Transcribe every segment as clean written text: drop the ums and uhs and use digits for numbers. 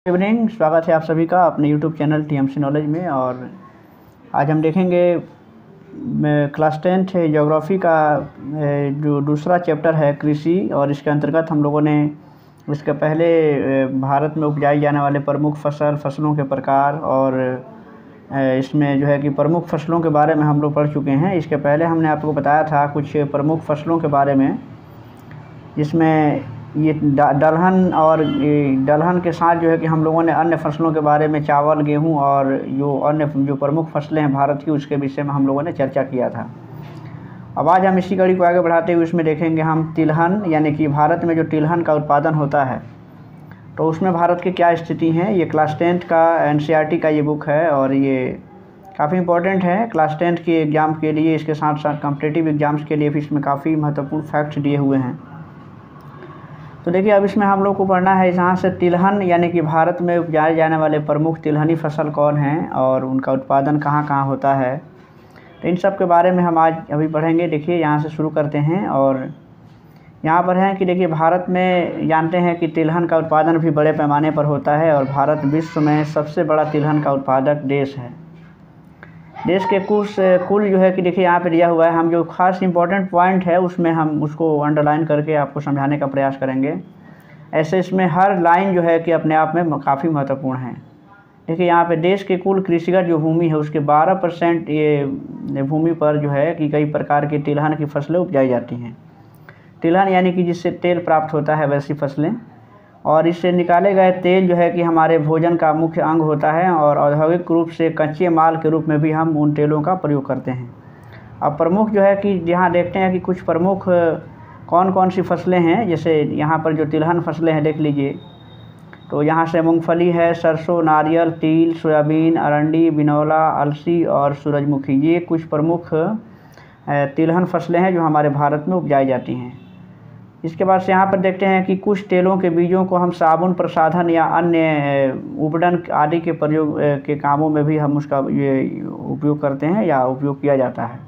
Evening, स्वागत है आप सभी का अपने यूट्यूब चैनल टीएमसी नॉलेज में। और आज हम देखेंगे क्लास 10th ज्योग्राफी का जो दूसरा चैप्टर है कृषि। और इसके अंतर्गत हम लोगों ने इसके पहले भारत में उपजाई जाने वाले प्रमुख फसलों के प्रकार और इसमें जो है कि प्रमुख फसलों के बारे में हम लोग पढ़ चुके हैं। इसके पहले हमने आपको बताया था कुछ प्रमुख फसलों के बारे में, जिसमें ये दलहन और दलहन के साथ जो है कि हम लोगों ने अन्य फसलों के बारे में चावल, गेहूं और जो अन्य जो प्रमुख फसलें हैं भारत की, उसके विषय में हम लोगों ने चर्चा किया था। अब आज हम इसी कड़ी को आगे बढ़ाते हुए इसमें देखेंगे हम तिलहन, यानी कि भारत में जो तिलहन का उत्पादन होता है तो उसमें भारत की क्या स्थिति है। ये क्लास 10th का एनसीईआरटी का ये बुक है और ये काफ़ी इंपॉर्टेंट है क्लास 10th के एग्ज़ाम के लिए। इसके साथ साथ कॉम्पिटिटिव एग्ज़ाम्स के लिए भी इसमें काफ़ी महत्वपूर्ण फैक्ट्स दिए हुए हैं। तो देखिए, अब इसमें हम लोग को पढ़ना है यहाँ से तिलहन, यानी कि भारत में उपजाए जाने वाले प्रमुख तिलहनी फसल कौन हैं और उनका उत्पादन कहाँ कहाँ होता है। तो इन सब के बारे में हम आज अभी पढ़ेंगे। देखिए, यहाँ से शुरू करते हैं। और यहाँ पर है कि देखिए, भारत में जानते हैं कि तिलहन का उत्पादन भी बड़े पैमाने पर होता है और भारत विश्व में सबसे बड़ा तिलहन का उत्पादक देश है। देश के कुल जो है कि देखिए यहाँ पे दिया हुआ है, हम जो खास इंपॉर्टेंट पॉइंट है उसमें हम उसको अंडरलाइन करके आपको समझाने का प्रयास करेंगे। ऐसे इसमें हर लाइन जो है कि अपने आप में काफ़ी महत्वपूर्ण है। देखिए, यहाँ पे देश के कुल कृषिगत जो भूमि है उसके 12% ये भूमि पर जो है कि कई प्रकार की तिलहन की फसलें उपजाई जाती हैं। तिलहन यानी कि जिससे तेल प्राप्त होता है, वैसी फसलें। और इससे निकाले गए तेल जो है कि हमारे भोजन का मुख्य अंग होता है और औद्योगिक रूप से कच्चे माल के रूप में भी हम उन तेलों का प्रयोग करते हैं। अब प्रमुख जो है कि यहाँ देखते हैं कि कुछ प्रमुख कौन कौन सी फसलें हैं। जैसे यहाँ पर जो तिलहन फसलें हैं देख लीजिए, तो यहाँ से मूंगफली है, सरसों, नारियल, तिल, सोयाबीन, अरंडी, बिनौला, अलसी और सूरजमुखी। ये कुछ प्रमुख तिलहन फसलें हैं जो हमारे भारत में उपजाई जाती हैं। इसके बाद से यहाँ पर देखते हैं कि कुछ तेलों के बीजों को हम साबुन, प्रसाधन या अन्य उपड़न आदि के प्रयोग के कामों में भी हम उसका ये उपयोग करते हैं या उपयोग किया जाता है।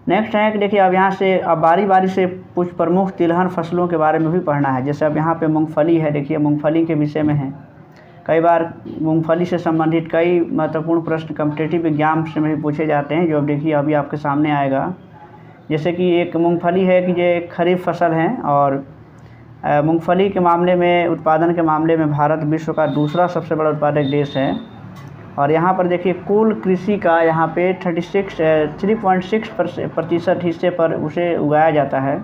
नेक्स्ट है कि देखिए, अब यहाँ से अब बारी बारी से कुछ प्रमुख तिलहन फसलों के बारे में भी पढ़ना है। जैसे अब यहाँ पे मूंगफली है, देखिए मूंगफली के विषय में है। कई बार मूंगफली से संबंधित कई महत्वपूर्ण प्रश्न कॉम्पिटिटिव एग्जाम से में भी पूछे जाते हैं, जो अब देखिए अभी आपके सामने आएगा। जैसे कि एक मूंगफली है कि ये खरीफ फसल है और मूंगफली के मामले में, उत्पादन के मामले में भारत विश्व का दूसरा सबसे बड़ा उत्पादक देश है। और यहाँ पर देखिए कुल कृषि का यहाँ पे 3.6% हिस्से पर उसे उगाया जाता है।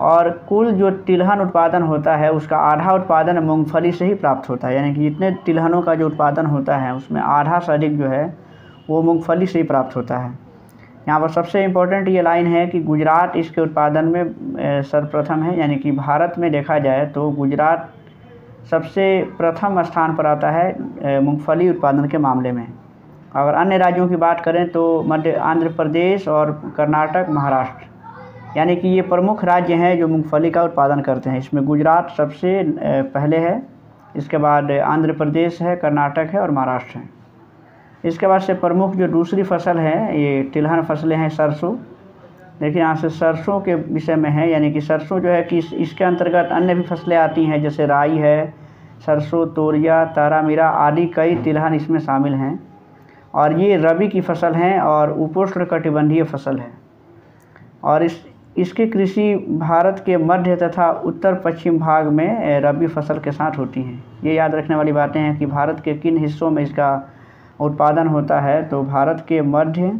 और कुल जो तिलहन उत्पादन होता है उसका आधा उत्पादन मूंगफली से ही प्राप्त होता है। यानी कि जितने तिलहनों का जो उत्पादन होता है उसमें आधा से अधिक जो है वो मूंगफली से ही प्राप्त होता है। यहाँ पर सबसे इम्पोर्टेंट ये लाइन है कि गुजरात इसके उत्पादन में सर्वप्रथम है। यानी कि भारत में देखा जाए तो गुजरात सबसे प्रथम स्थान पर आता है मूंगफली उत्पादन के मामले में। अगर अन्य राज्यों की बात करें तो आंध्र प्रदेश और कर्नाटक, महाराष्ट्र, यानी कि ये प्रमुख राज्य हैं जो मूंगफली का उत्पादन करते हैं। इसमें गुजरात सबसे पहले है, इसके बाद आंध्र प्रदेश है, कर्नाटक है और महाराष्ट्र है। इसके बाद से प्रमुख जो दूसरी फसल है, ये तिलहन फसलें हैं सरसों। देखिए यहाँ से सरसों के विषय में है, यानी कि सरसों जो है कि इसके अंतर्गत अन्य भी फसलें आती हैं, जैसे राई है, सरसों, तोरिया, तारामीरा आदि कई तिलहन इसमें शामिल हैं। और ये रबी की फसल हैं और उपोष्णकटिबंधीय फसल है। और इसकी कृषि भारत के मध्य तथा उत्तर पश्चिम भाग में रबी फसल के साथ होती हैं। ये याद रखने वाली बातें हैं कि भारत के किन हिस्सों में इसका उत्पादन होता है। तो भारत के मध्य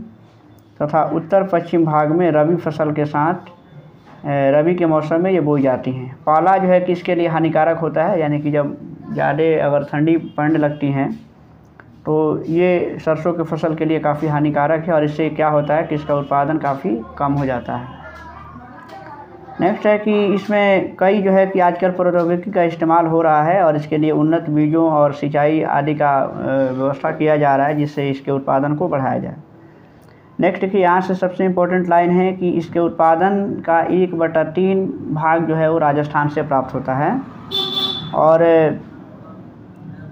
तथा उत्तर पश्चिम भाग में रबी फसल के साथ रबी के मौसम में ये बोई जाती हैं। पाला जो है कि इसके लिए हानिकारक होता है, यानी कि जब ज़्यादा अगर ठंडी पड़ने लगती हैं तो ये सरसों की फसल के लिए काफ़ी हानिकारक है और इससे क्या होता है कि इसका उत्पादन काफ़ी कम हो जाता है। नेक्स्ट है कि इसमें कई जो है कि आजकल प्रौद्योगिकी का इस्तेमाल हो रहा है और इसके लिए उन्नत बीजों और सिंचाई आदि का व्यवस्था किया जा रहा है, जिससे इसके उत्पादन को बढ़ाया जाए। नेक्स्ट कि यहाँ से सबसे इम्पोर्टेंट लाइन है कि इसके उत्पादन का 1/3 भाग जो है वो राजस्थान से प्राप्त होता है। और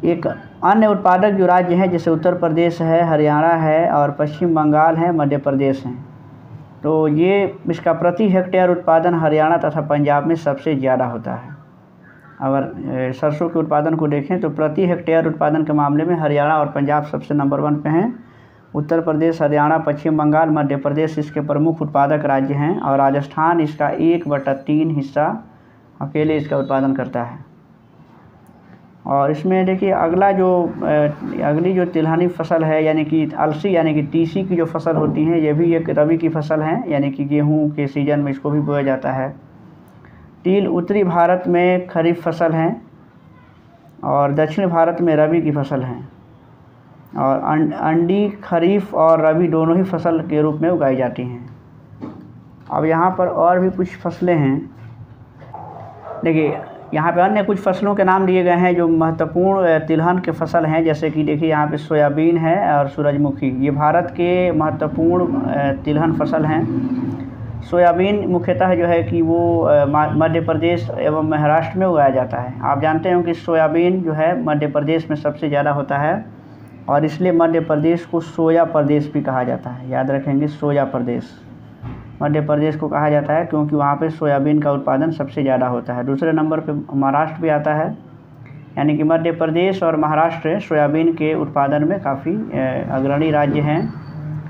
एक अन्य उत्पादक जो राज्य हैं जैसे उत्तर प्रदेश है, हरियाणा है और पश्चिम बंगाल है, मध्य प्रदेश हैं। तो ये इसका प्रति हेक्टेयर उत्पादन हरियाणा तथा पंजाब में सबसे ज़्यादा होता है। अगर सरसों के उत्पादन को देखें तो प्रति हेक्टेयर उत्पादन के मामले में हरियाणा और पंजाब सबसे नंबर 1 पे हैं। उत्तर प्रदेश, हरियाणा, पश्चिम बंगाल, मध्य प्रदेश इसके प्रमुख उत्पादक राज्य हैं और राजस्थान इसका 1/3 हिस्सा अकेले इसका उत्पादन करता है। और इसमें देखिए अगली जो तिलहनी फसल है यानी कि अलसी यानी कि तीसी की जो फसल होती है, ये भी एक रबी की फसल है, यानी कि गेहूं के सीजन में इसको भी बोया जाता है। तिल उत्तरी भारत में खरीफ फसल है और दक्षिण भारत में रबी की फसल है। और अंडी खरीफ और रबी दोनों ही फसल के रूप में उगाई जाती हैं। अब यहाँ पर और भी कुछ फसलें हैं। देखिए यहाँ पे अन्य कुछ फसलों के नाम दिए गए हैं जो महत्वपूर्ण तिलहन के फसल हैं, जैसे कि देखिए यहाँ पे सोयाबीन है और सूरजमुखी। ये भारत के महत्वपूर्ण तिलहन फसल हैं। सोयाबीन मुख्यतः जो है कि वो मध्य प्रदेश एवं महाराष्ट्र में उगाया जाता है। आप जानते हो कि सोयाबीन जो है मध्य प्रदेश में सबसे ज़्यादा होता है और इसलिए मध्य प्रदेश को सोया प्रदेश भी कहा जाता है। याद रखेंगे, सोया प्रदेश मध्य प्रदेश को कहा जाता है क्योंकि वहाँ पे सोयाबीन का उत्पादन सबसे ज़्यादा होता है। दूसरे नंबर पे महाराष्ट्र भी आता है, यानी कि मध्य प्रदेश और महाराष्ट्र सोयाबीन के उत्पादन में काफ़ी अग्रणी राज्य हैं।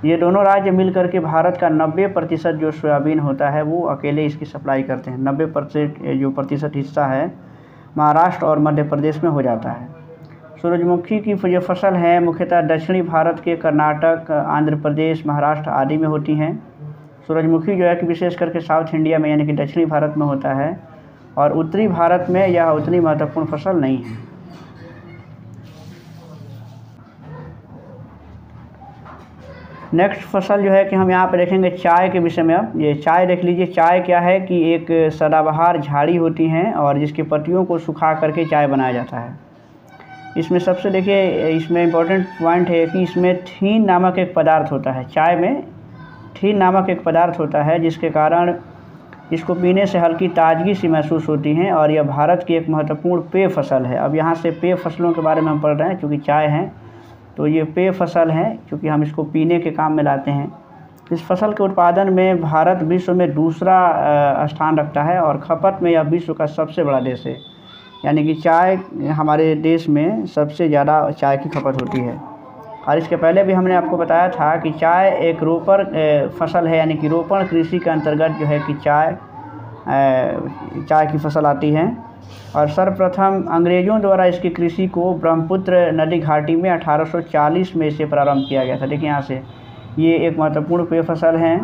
ये दोनों राज्य मिलकर के भारत का 90% जो सोयाबीन होता है वो अकेले इसकी सप्लाई करते हैं। 90% जो प्रतिशत हिस्सा है महाराष्ट्र और मध्य प्रदेश में हो जाता है। सूरजमुखी की जो फसल है मुख्यतः दक्षिणी भारत के कर्नाटक, आंध्र प्रदेश, महाराष्ट्र आदि में होती हैं। सूरजमुखी जो है कि विशेष करके साउथ इंडिया में यानी कि दक्षिणी भारत में होता है और उत्तरी भारत में यह उतनी महत्वपूर्ण फसल नहीं है। नेक्स्ट फसल जो है कि हम यहाँ पे देखेंगे चाय के विषय में। अब ये चाय देख लीजिए। चाय क्या है कि एक सदाबहार झाड़ी होती हैं और जिसकी पत्तियों को सुखा करके चाय बनाया जाता है। इसमें सबसे देखिए इसमें इम्पोर्टेंट पॉइंट है कि इसमें थीन नामक एक पदार्थ होता है। चाय में थीन नामक एक पदार्थ होता है जिसके कारण इसको पीने से हल्की ताजगी सी महसूस होती है और यह भारत की एक महत्वपूर्ण पेय फसल है। अब यहाँ से पेय फसलों के बारे में हम पढ़ रहे हैं, चूँकि चाय है तो ये पेय फसल है, क्योंकि हम इसको पीने के काम में लाते हैं। इस फसल के उत्पादन में भारत विश्व में दूसरा स्थान रखता है और खपत में यह विश्व का सबसे बड़ा देश है। यानी कि चाय हमारे देश में सबसे ज़्यादा चाय की खपत होती है। और इसके पहले भी हमने आपको बताया था कि चाय एक रोपण फसल है, यानी कि रोपण कृषि के अंतर्गत जो है कि चाय की फसल आती है। और सर्वप्रथम अंग्रेज़ों द्वारा इसकी कृषि को ब्रह्मपुत्र नदी घाटी में 1840 में इसे प्रारंभ किया गया था। देखिए यहाँ से ये एक महत्वपूर्ण पेय फसल है।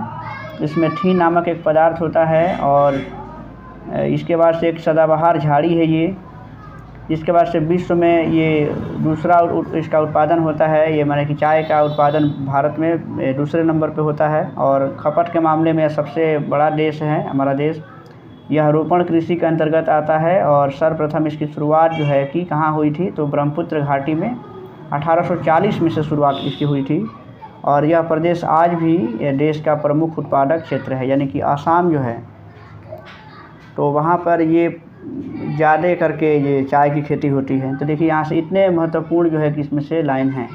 इसमें थीन नामक एक पदार्थ होता है और इसके बाद से एक सदाबहार झाड़ी है ये, जिसके बाद से विश्व में ये दूसरा इसका उत्पादन होता है। ये माने कि चाय का उत्पादन भारत में दूसरे नंबर पे होता है और खपत के मामले में सबसे बड़ा देश है हमारा देश। यह रोपण कृषि के अंतर्गत आता है और सर्वप्रथम इसकी शुरुआत जो है कि कहाँ हुई थी, तो ब्रह्मपुत्र घाटी में 1840 में से शुरुआत इसकी हुई थी। और यह प्रदेश आज भी देश का प्रमुख उत्पादक क्षेत्र है, यानी कि आसाम जो है तो वहाँ पर ये ज़्यादा करके ये चाय की खेती होती है। तो देखिए यहाँ से इतने महत्वपूर्ण जो है कि इसमें से लाइन हैं।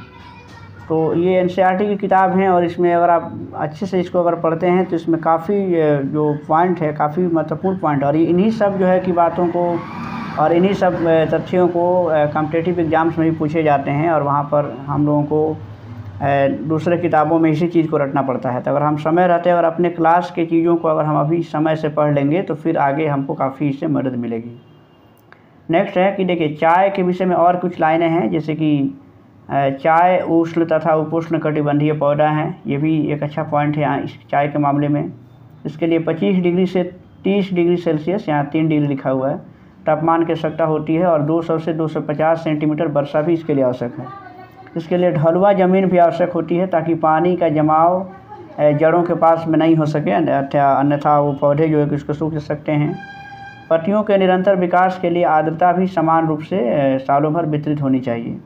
तो ये एनसीईआरटी की किताब हैं और इसमें अगर आप अच्छे से इसको अगर पढ़ते हैं तो इसमें काफ़ी जो पॉइंट है, काफ़ी महत्वपूर्ण पॉइंट, और इन्हीं सब जो है कि बातों को और इन्हीं सब तथ्यों को कॉम्पिटिटिव एग्ज़ाम्स में भी पूछे जाते हैं और वहाँ पर हम लोगों को दूसरे किताबों में इसी चीज़ को रटना पड़ता है। तो अगर हम समय रहते और अपने क्लास के चीज़ों को अगर हम अभी समय से पढ़ लेंगे तो फिर आगे हमको काफ़ी इससे मदद मिलेगी। नेक्स्ट है कि देखिए चाय के विषय में और कुछ लाइनें हैं, जैसे कि चाय उष्ण तथा उपोष्ण कटिबंधीय पौधा है। ये भी एक अच्छा पॉइंट है इस चाय के मामले में। इसके लिए 25 डिग्री से 30 डिग्री सेल्सियस, यहाँ 3 डिग्री लिखा हुआ है, तापमान की आवश्यकता होती है और 200 से 250 सेंटीमीटर वर्षा भी इसके लिए आवश्यक है। इसके लिए ढलुआ ज़मीन भी आवश्यक होती है ताकि पानी का जमाव जड़ों के पास में नहीं हो सके, अन्यथा वो पौधे जो है कि उसको सूख सकते हैं। पत्तियों के निरंतर विकास के लिए आर्द्रता भी समान रूप से सालों भर वितरित होनी चाहिए।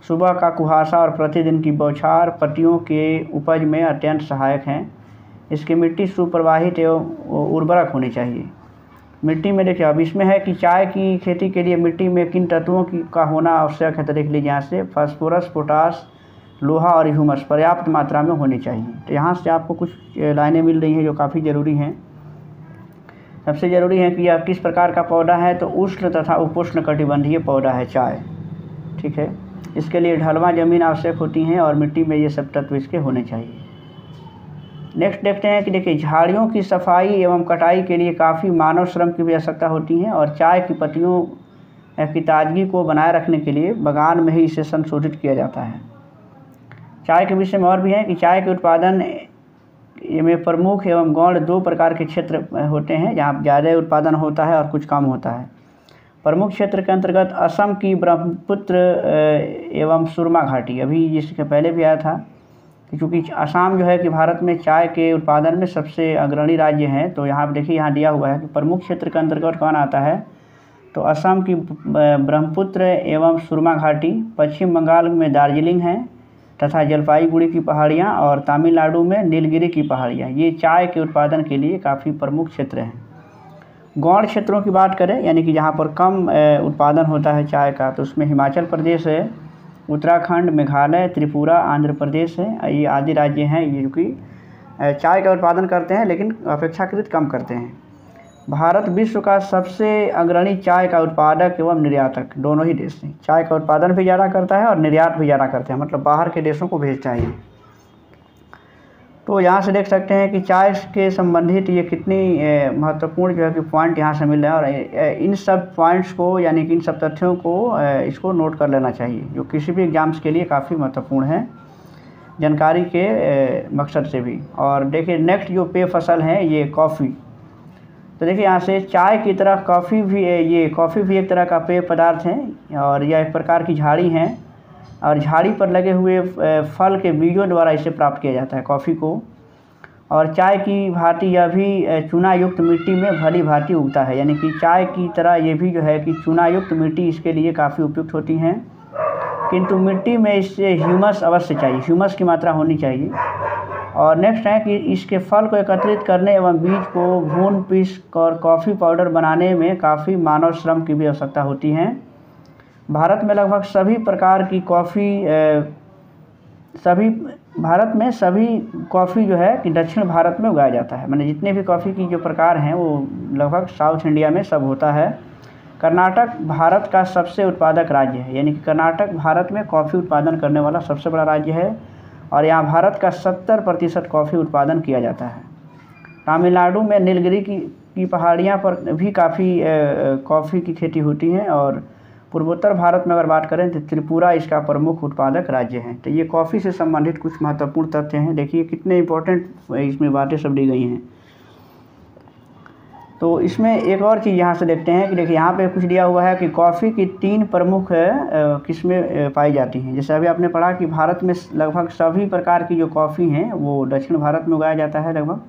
सुबह का कुहासा और प्रतिदिन की बौछार पत्तियों के उपज में अत्यंत सहायक हैं। इसकी मिट्टी सुप्रवाहित एवं उर्वरक होनी चाहिए। मिट्टी में देखिए अब इसमें है कि चाय की खेती के लिए मिट्टी में किन तत्वों का होना आवश्यक है, तो देख लीजिए यहाँ से फास्फोरस, पोटास, लोहा और ह्यूमस पर्याप्त मात्रा में होनी चाहिए। तो यहाँ से आपको कुछ लाइनें मिल रही हैं जो काफ़ी ज़रूरी हैं। सबसे ज़रूरी है कि यह किस प्रकार का पौधा है, तो उष्ण तथा उपोष्ण कटिबंधीय पौधा है चाय। ठीक है, इसके लिए ढलवां ज़मीन आवश्यक होती हैं और मिट्टी में ये सब तत्व इसके होने चाहिए। नेक्स्ट देखते हैं कि देखिए, झाड़ियों की सफाई एवं कटाई के लिए काफ़ी मानव श्रम की भी आवश्यकता होती है और चाय की पत्तियों की ताजगी को बनाए रखने के लिए बागान में ही इसे संशोधित किया जाता है। चाय के विषय में और भी है कि चाय के उत्पादन में प्रमुख एवं गौण 2 प्रकार के क्षेत्र होते हैं, जहाँ ज़्यादा उत्पादन होता है और कुछ कम होता है। प्रमुख क्षेत्र के अंतर्गत असम की ब्रह्मपुत्र एवं सुरमा घाटी, अभी जिसके पहले भी आया था, क्योंकि असम जो है कि भारत में चाय के उत्पादन में सबसे अग्रणी राज्य है। तो यहाँ पर देखिए, यहाँ दिया हुआ है कि प्रमुख क्षेत्र के अंतर्गत कौन आता है, तो असम की ब्रह्मपुत्र एवं सुरमा घाटी, पश्चिम बंगाल में दार्जिलिंग है तथा जलपाईगुड़ी की पहाड़ियाँ और तमिलनाडु में नीलगिरी की पहाड़ियाँ, ये चाय के उत्पादन के लिए काफ़ी प्रमुख क्षेत्र हैं। गौण क्षेत्रों की बात करें, यानी कि जहाँ पर कम उत्पादन होता है चाय का, तो उसमें हिमाचल प्रदेश है, उत्तराखंड, मेघालय, त्रिपुरा, आंध्र प्रदेश है, ये आदि राज्य हैं ये जो कि चाय का उत्पादन करते हैं लेकिन अपेक्षाकृत कम करते हैं। भारत विश्व का सबसे अग्रणी चाय का उत्पादक एवं निर्यातक दोनों ही देश हैं। चाय का उत्पादन भी ज़्यादा करता है और निर्यात भी ज़्यादा करते हैं, मतलब बाहर के देशों को भेजता है। तो यहाँ से देख सकते हैं कि चाय के संबंधित ये कितनी महत्वपूर्ण जो है कि पॉइंट यहाँ से मिल रहे हैं और इन सब पॉइंट्स को, यानी कि इन सब तथ्यों को इसको नोट कर लेना चाहिए, जो किसी भी एग्जाम्स के लिए काफ़ी महत्वपूर्ण है जानकारी के मकसद से भी। और देखिए, नेक्स्ट जो पेय फसल है ये कॉफ़ी। तो देखिए, यहाँ से चाय की तरह कॉफ़ी भी एक तरह का पेय पदार्थ है और यह एक प्रकार की झाड़ी है और झाड़ी पर लगे हुए फल के बीजों द्वारा इसे प्राप्त किया जाता है कॉफ़ी को। और चाय की भांति यह भी चूना युक्त मिट्टी में भली भांति उगता है, यानी कि चाय की तरह ये भी जो है कि चूना युक्त मिट्टी इसके लिए काफ़ी उपयुक्त होती हैं, किंतु मिट्टी में इससे ह्यूमस अवश्य चाहिए, ह्यूमस की मात्रा होनी चाहिए। और नेक्स्ट है कि इसके फल को एकत्रित करने एवं बीज को भून पीस और कॉफ़ी पाउडर बनाने में काफ़ी मानव श्रम की भी आवश्यकता होती है। भारत में लगभग सभी प्रकार की सभी कॉफ़ी जो है कि दक्षिण भारत में उगाया जाता है, माने जितने भी कॉफ़ी की जो प्रकार हैं वो लगभग साउथ इंडिया में सब होता है। कर्नाटक भारत का सबसे उत्पादक राज्य है, यानी कि कर्नाटक भारत में कॉफ़ी उत्पादन करने वाला सबसे बड़ा राज्य है और यहाँ भारत का 70% कॉफ़ी उत्पादन किया जाता है। तमिलनाडु में नीलगिरी की पहाड़ियाँ पर भी काफ़ी कॉफ़ी की खेती होती है और पूर्वोत्तर भारत में अगर बात करें तो त्रिपुरा इसका प्रमुख उत्पादक राज्य है। तो ये कॉफ़ी से संबंधित कुछ महत्वपूर्ण तथ्य हैं। देखिए कितने इंपॉर्टेंट इसमें बातें सब दी गई हैं। तो इसमें एक और चीज़ यहाँ से देखते हैं कि देखिए यहाँ पे कुछ दिया हुआ है कि कॉफ़ी की 3 प्रमुख किस्में पाई जाती हैं। जैसे अभी आपने पढ़ा कि भारत में लगभग सभी प्रकार की जो कॉफ़ी हैं वो दक्षिण भारत में उगाया जाता है लगभग।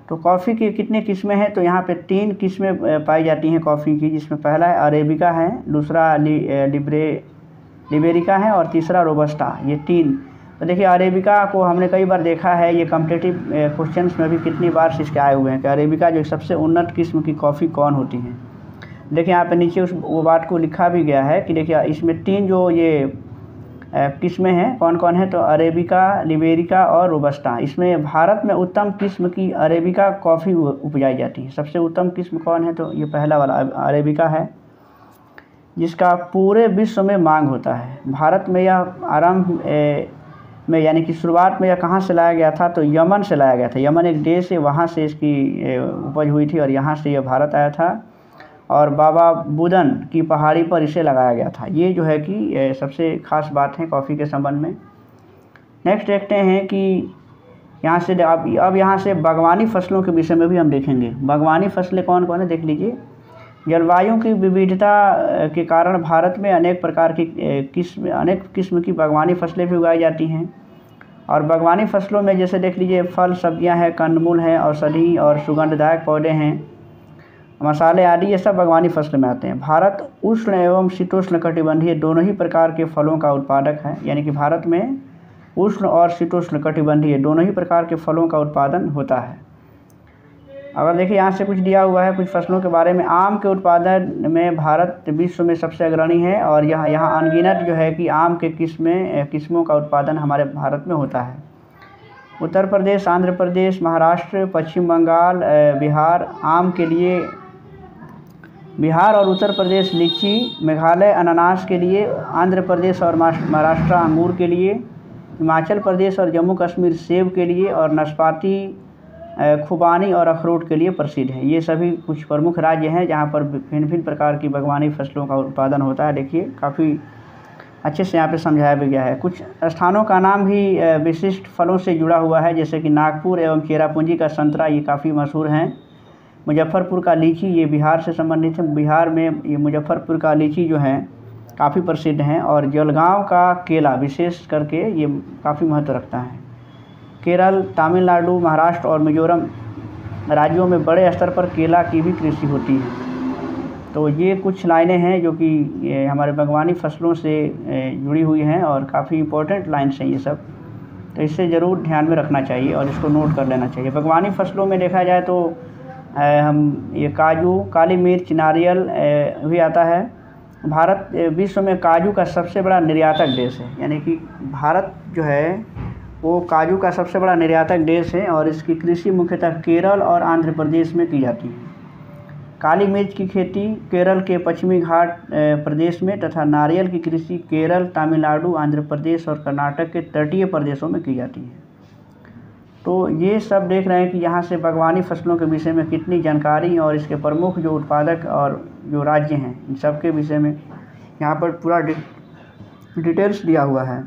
तो कॉफ़ी की कितनी किस्में हैं, तो यहाँ पे 3 किस्में पाई जाती हैं कॉफ़ी की, जिसमें पहला है अरेबिका है, दूसरा लिबेरिका है और तीसरा रोबस्टा, ये 3। तो देखिए अरेबिका को हमने कई बार देखा है, ये कॉम्पिटिटिव क्वेश्चंस में भी कितनी बार इसके आए हुए हैं कि अरेबिका जो सबसे उन्नत किस्म की कॉफ़ी कौन होती है। देखिए यहाँ पे नीचे वो बात को लिखा भी गया है कि देखिए इसमें 3 जो ये किस्में हैं कौन कौन है, तो अरेबिका, लिबेरिका और रोबस्टा। इसमें भारत में उत्तम किस्म की अरेबिका कॉफ़ी उपजाई जाती है। सबसे उत्तम किस्म कौन है, तो ये पहला वाला अरेबिका है, जिसका पूरे विश्व में मांग होता है। भारत में यह आरंभ में, यानी कि शुरुआत में यह कहाँ से लाया गया था, तो यमन से लाया गया था। यमन एक देश है, वहाँ से इसकी उपज हुई थी और यहाँ से यह भारत आया था और बाबा बुदन की पहाड़ी पर इसे लगाया गया था। ये जो है कि सबसे ख़ास बात है कॉफ़ी के संबंध में। नेक्स्ट देखते हैं कि यहाँ से अब यहाँ से बागवानी फसलों के विषय में भी हम देखेंगे। बागवानी फसलें कौन कौन है देख लीजिए। जलवायु की विविधता के कारण भारत में अनेक किस्म की बागवानी फसलें भी उगाई जाती हैं और बागवानी फसलों में जैसे देख लीजिए फल, सब्जियां हैं, कंदमूल हैं, औषधि और सुगंधदायक पौधे हैं, मसाले आदि, ये सब बागवानी फसलों में आते हैं। भारत उष्ण एवं शीतोष्ण कटिबंधीय दोनों ही प्रकार के फलों का उत्पादक है, यानी कि भारत में उष्ण और शीतोष्ण कटिबंधीय दोनों ही प्रकार के फलों का उत्पादन होता है। अगर देखिए यहाँ से कुछ दिया हुआ है कुछ फसलों के बारे में। आम के उत्पादन में भारत विश्व में सबसे अग्रणी है और यहाँ अनगिनत जो है कि आम के किस्मों का उत्पादन हमारे भारत में होता है। उत्तर प्रदेश, आंध्र प्रदेश, महाराष्ट्र, पश्चिम बंगाल, बिहार आम के लिए, बिहार और उत्तर प्रदेश लीची, मेघालय अनानास के लिए, आंध्र प्रदेश और महाराष्ट्र अंगूर के लिए, हिमाचल प्रदेश और जम्मू कश्मीर सेब के लिए, और नाशपाती, खुबानी और अखरोट के लिए प्रसिद्ध है। ये सभी कुछ प्रमुख राज्य हैं जहाँ पर भिन्न भिन्न प्रकार की बागवानी फसलों का उत्पादन होता है। देखिए काफ़ी अच्छे से यहाँ पे समझाया भी गया है। कुछ स्थानों का नाम भी विशिष्ट फलों से जुड़ा हुआ है, जैसे कि नागपुर एवं चेरापूंजी का संतरा, ये काफ़ी मशहूर हैं। मुजफ्फरपुर का लीची, ये बिहार से संबंधित है। बिहार में ये मुजफ्फरपुर का लीची जो है काफ़ी प्रसिद्ध हैं। और जलगांव का केला विशेष करके ये काफ़ी महत्व रखता है। केरल, तमिलनाडु, महाराष्ट्र और मिजोरम राज्यों में बड़े स्तर पर केला की भी कृषि होती है। तो ये कुछ लाइनें हैं जो कि हमारे बागवानी फसलों से जुड़ी हुई हैं और काफ़ी इम्पोर्टेंट लाइन्स हैं ये सब। तो इससे ज़रूर ध्यान में रखना चाहिए और इसको नोट कर लेना चाहिए। बागवानी फसलों में देखा जाए तो हम ये काजू, काली मिर्च, नारियल भी आता है। भारत विश्व में काजू का सबसे बड़ा निर्यातक देश है, यानी कि भारत जो है वो काजू का सबसे बड़ा निर्यातक देश है। और इसकी कृषि मुख्यतः केरल और आंध्र प्रदेश में की जाती है। काली मिर्च की खेती केरल के पश्चिमी घाट प्रदेश में तथा नारियल की कृषि केरल, तमिलनाडु, आंध्र प्रदेश और कर्नाटक के तटीय प्रदेशों में की जाती है। तो ये सब देख रहे हैं कि यहाँ से बागवानी फसलों के विषय में कितनी जानकारी और इसके प्रमुख जो उत्पादक और जो राज्य हैं इन सब के विषय में यहाँ पर पूरा डिटेल्स दिया हुआ है।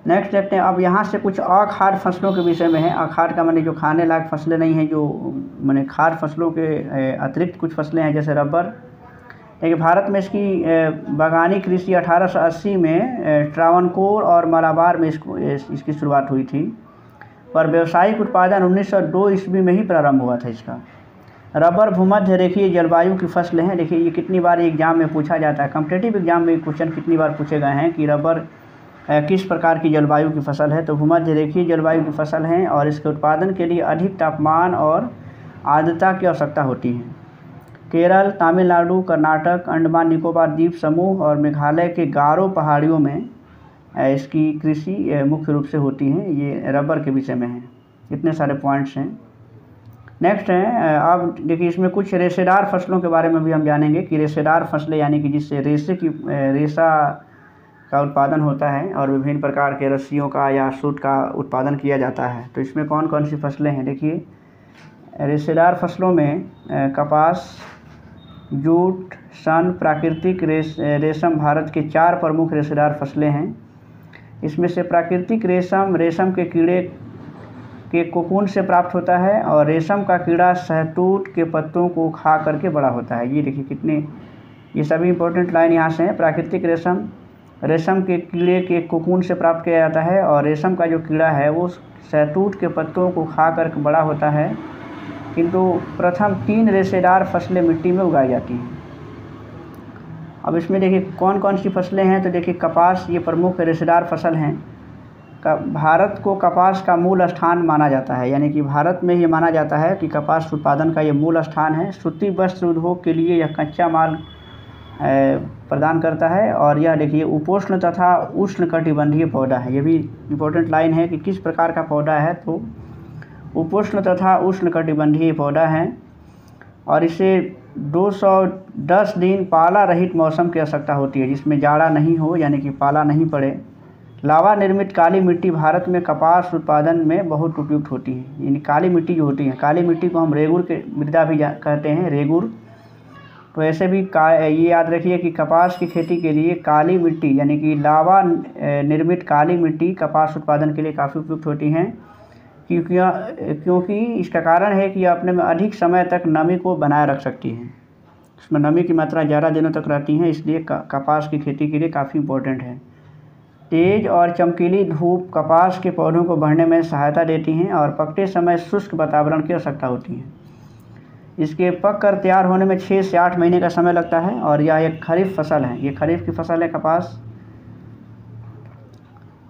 नेक्स्ट देखते हैं। अब यहाँ से कुछ अखाद्य फसलों के विषय में है। अखाद्य का माने जो खाने लायक फसलें नहीं हैं, जो माने खाद्य फसलों के अतिरिक्त कुछ फसलें हैं, जैसे रबर। देखिए भारत में इसकी बागानी कृषि 1880 में ट्रावनकोर और मलाबार में इसकी शुरुआत हुई थी, पर व्यावसायिक उत्पादन 1902 ईस्वी में ही प्रारंभ हुआ था इसका। रबर भूमध्य रेखीय जलवायु की फसलें हैं। देखिए ये कितनी बार एग्जाम में पूछा जाता है, कॉम्पिटिटिव एग्जाम में क्वेश्चन कितनी बार पूछे गए हैं कि रबर किस प्रकार की जलवायु की फसल है। तो भूमध्य रेखीय जलवायु की फसल हैं और इसके उत्पादन के लिए अधिक तापमान और आर्द्रता की आवश्यकता होती है। केरल, तमिलनाडु, कर्नाटक, अंडमान निकोबार द्वीप समूह और मेघालय के गारो पहाड़ियों में इसकी कृषि मुख्य रूप से होती है। ये रबर के विषय में है। इतने सारे पॉइंट्स हैं। नेक्स्ट है, अब देखिए इसमें कुछ रेशेदार फसलों के बारे में भी हम जानेंगे कि रेशेदार फसलें यानी कि जिससे रेशा का उत्पादन होता है और विभिन्न प्रकार के रस्सियों का या सूत का उत्पादन किया जाता है। तो इसमें कौन कौन सी फसलें हैं। देखिए रेशेदार फसलों में कपास, जूट, सन, प्राकृतिक रेशम भारत के 4 प्रमुख रेशेदार फसलें हैं। इसमें से प्राकृतिक रेशम के कीड़े के कोकून से प्राप्त होता है और रेशम का कीड़ा शहतूत के पत्तों को खा करके बड़ा होता है। ये देखिए कितने, ये सभी इंपॉर्टेंट लाइन यहाँ से हैं। प्राकृतिक रेशम के कीड़े के कोकून से प्राप्त किया जाता है और रेशम का जो कीड़ा है वो शहतूत के पत्तों को खा कर बड़ा होता है। किंतु प्रथम 3 रेशेदार फसलें मिट्टी में उगाई जाती हैं। अब इसमें देखिए कौन कौन सी फसलें हैं। तो देखिए कपास ये प्रमुख रेशेदार फसल हैं। भारत को कपास का मूल स्थान माना जाता है, यानी कि भारत में ये माना जाता है कि कपास उत्पादन का ये मूल स्थान है। सूती वस्त्र उद्योग के लिए यह कच्चा माल प्रदान करता है। और यह देखिए उपोष्ण तथा उष्ण कटिबंधीय पौधा है। ये भी इम्पोर्टेंट लाइन है कि किस प्रकार का पौधा है। तो उपोष्ण तथा उष्ण कटिबंधीय पौधा है और इसे 210 दिन पाला रहित मौसम की आवश्यकता होती है, जिसमें जाड़ा नहीं हो, यानी कि पाला नहीं पड़े। लावा निर्मित काली मिट्टी भारत में कपास उत्पादन में बहुत उपयुक्त होती है। यानी काली मिट्टी जो होती है, काली मिट्टी को हम रेगुर के मृदा भी कहते हैं, रेगुर। तो ऐसे भी ये याद रखिए कि कपास की खेती के लिए काली मिट्टी यानी कि लावा निर्मित काली मिट्टी कपास उत्पादन के लिए काफ़ी उपयुक्त होती हैं, क्योंकि इसका कारण है कि यह अपने में अधिक समय तक नमी को बनाए रख सकती है। इसमें नमी की मात्रा ज़्यादा दिनों तक रहती है, इसलिए कपास की खेती के लिए काफ़ी इम्पोर्टेंट है। तेज़ और चमकीली धूप कपास के पौधों को बढ़ने में सहायता देती हैं और पकते समय शुष्क वातावरण की आवश्यकता होती है। इसके पक कर तैयार होने में 6 से 8 महीने का समय लगता है और यह एक खरीफ फसल है। ये खरीफ की फसल है कपास।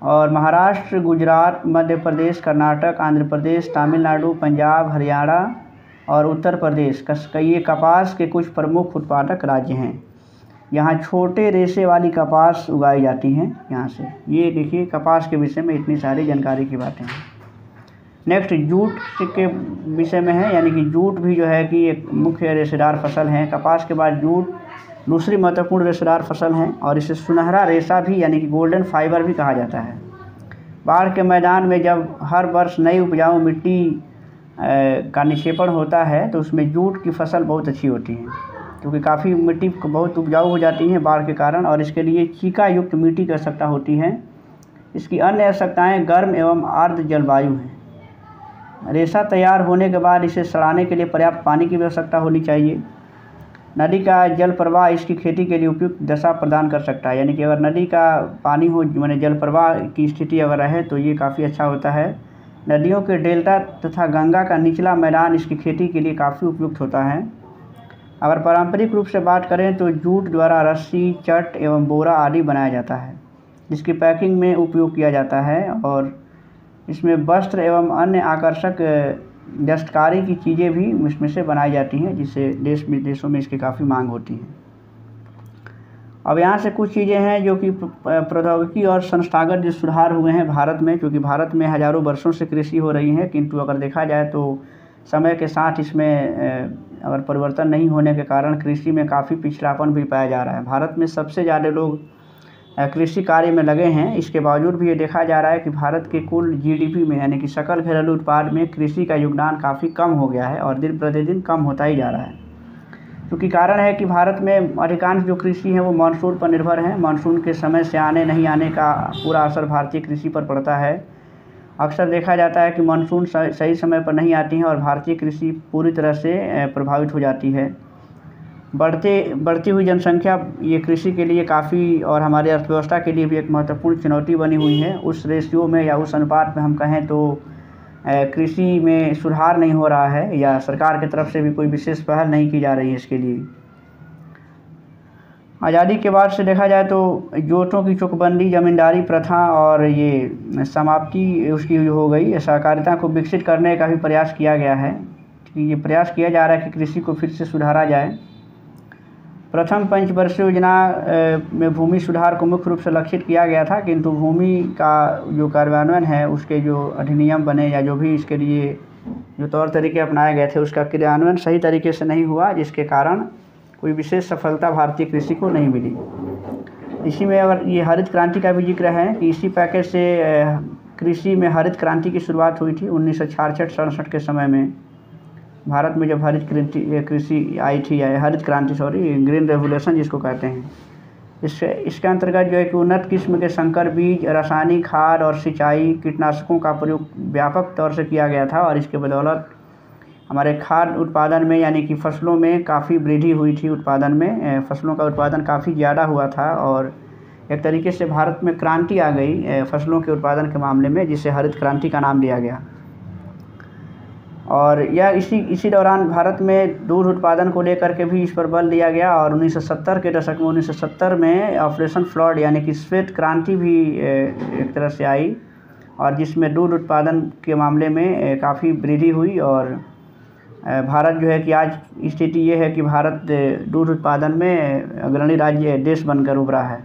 और महाराष्ट्र, गुजरात, मध्य प्रदेश, कर्नाटक, आंध्र प्रदेश, तमिलनाडु, पंजाब, हरियाणा और उत्तर प्रदेश ये कपास के कुछ प्रमुख उत्पादक राज्य हैं। यहाँ छोटे रेशे वाली कपास उगाई जाती हैं यहाँ से। ये देखिए कपास के विषय में इतनी सारी जानकारी की बातें हैं। नेक्स्ट जूट के विषय में है, यानी कि जूट भी जो है कि एक मुख्य रेशेदार फसल है। कपास के बाद जूट दूसरी महत्वपूर्ण रेशेदार फसल है और इसे सुनहरा रेशा भी यानी कि गोल्डन फाइबर भी कहा जाता है। बाढ़ के मैदान में जब हर वर्ष नई उपजाऊ मिट्टी का निक्षेपण होता है तो उसमें जूट की फसल बहुत अच्छी होती है, क्योंकि काफ़ी मिट्टी बहुत उपजाऊ हो जाती है बाढ़ के कारण, और इसके लिए चीका युक्त मिट्टी की आवश्यकता होती है। इसकी अन्य आवश्यकताएँ गर्म एवं आर्द्र जलवायु हैं। रेशा तैयार होने के बाद इसे सड़ाने के लिए पर्याप्त पानी की भी आवश्यकता होनी चाहिए। नदी का जल प्रवाह इसकी खेती के लिए उपयुक्त दशा प्रदान कर सकता है, यानी कि अगर नदी का पानी हो माने जल प्रवाह की स्थिति अगर रहे तो ये काफ़ी अच्छा होता है। नदियों के डेल्टा तथा गंगा का निचला मैदान इसकी खेती के लिए काफ़ी उपयुक्त होता है। अगर पारंपरिक रूप से बात करें तो जूट द्वारा रस्सी, चट एवं बोरा आदि बनाया जाता है, जिसकी पैकिंग में उपयोग किया जाता है, और इसमें वस्त्र एवं अन्य आकर्षक दस्तकारी की चीज़ें भी इसमें से बनाई जाती हैं, जिससे देश विदेशों में इसकी काफ़ी मांग होती है। अब यहाँ से कुछ चीज़ें हैं जो कि प्रौद्योगिकी और संस्थागत जो सुधार हुए हैं भारत में, क्योंकि भारत में हज़ारों वर्षों से कृषि हो रही है, किंतु अगर देखा जाए तो समय के साथ इसमें अगर परिवर्तन नहीं होने के कारण कृषि में काफ़ी पिछड़ापन भी पाया जा रहा है। भारत में सबसे ज़्यादा लोग कृषि कार्य में लगे हैं। इसके बावजूद भी ये देखा जा रहा है कि भारत के कुल जीडीपी में यानी कि सकल घरेलू उत्पाद में कृषि का योगदान काफ़ी कम हो गया है और दिन प्रतिदिन कम होता ही जा रहा है। क्योंकि कारण है कि भारत में अधिकांश जो कृषि है वो मानसून पर निर्भर है। मानसून के समय से आने नहीं आने का पूरा असर भारतीय कृषि पर पड़ता है। अक्सर देखा जाता है कि मानसून सही समय पर नहीं आती है और भारतीय कृषि पूरी तरह से प्रभावित हो जाती है। बढ़ती हुई जनसंख्या ये कृषि के लिए काफ़ी और हमारी अर्थव्यवस्था के लिए भी एक महत्वपूर्ण चुनौती बनी हुई है। उस रेशियो में या उस अनुपात में हम कहें तो कृषि में सुधार नहीं हो रहा है या सरकार की तरफ से भी कोई विशेष पहल नहीं की जा रही है इसके लिए। आज़ादी के बाद से देखा जाए तो जोतों की चुकबंदी, ज़मींदारी प्रथा और ये समाप्ति उसकी हो गई। सहकारिता को विकसित करने का भी प्रयास किया गया है। ये प्रयास किया जा रहा है कि कृषि को फिर से सुधारा जाए। प्रथम पंचवर्षीय योजना में भूमि सुधार को मुख्य रूप से लक्षित किया गया था, किंतु भूमि का जो कार्यान्वयन है उसके जो अधिनियम बने या जो भी इसके लिए जो तौर तरीके अपनाए गए थे उसका क्रियान्वयन सही तरीके से नहीं हुआ, जिसके कारण कोई विशेष सफलता भारतीय कृषि को नहीं मिली। इसी में अगर ये हरित क्रांति का भी जिक्र है कि इसी पैकेज से कृषि में हरित क्रांति की शुरुआत हुई थी 1966-67 के समय में। भारत में जब हरित कृषि आई थी हरित क्रांति ग्रीन रेवोल्यूशन जिसको कहते हैं, इसके अंतर्गत जो है कि उन्नत किस्म के संकर बीज, रासायनिक खाद और सिंचाई कीटनाशकों का प्रयोग व्यापक तौर से किया गया था और इसके बदौलत हमारे खाद्य उत्पादन में यानी कि फसलों में काफ़ी वृद्धि हुई थी। उत्पादन में फसलों का उत्पादन काफ़ी ज़्यादा हुआ था और एक तरीके से भारत में क्रांति आ गई फसलों के उत्पादन के मामले में, जिसे हरित क्रांति का नाम दिया गया। और यह इसी दौरान भारत में दूध उत्पादन को लेकर के भी इस पर बल दिया गया और 1970 के दशक में 1970 में ऑपरेशन फ्लड यानी कि श्वेत क्रांति भी एक तरह से आई और जिसमें दूध उत्पादन के मामले में काफ़ी वृद्धि हुई और भारत जो है कि आज स्थिति ये है कि भारत दूध उत्पादन में अग्रणी राज्य देश बनकर उभरा है।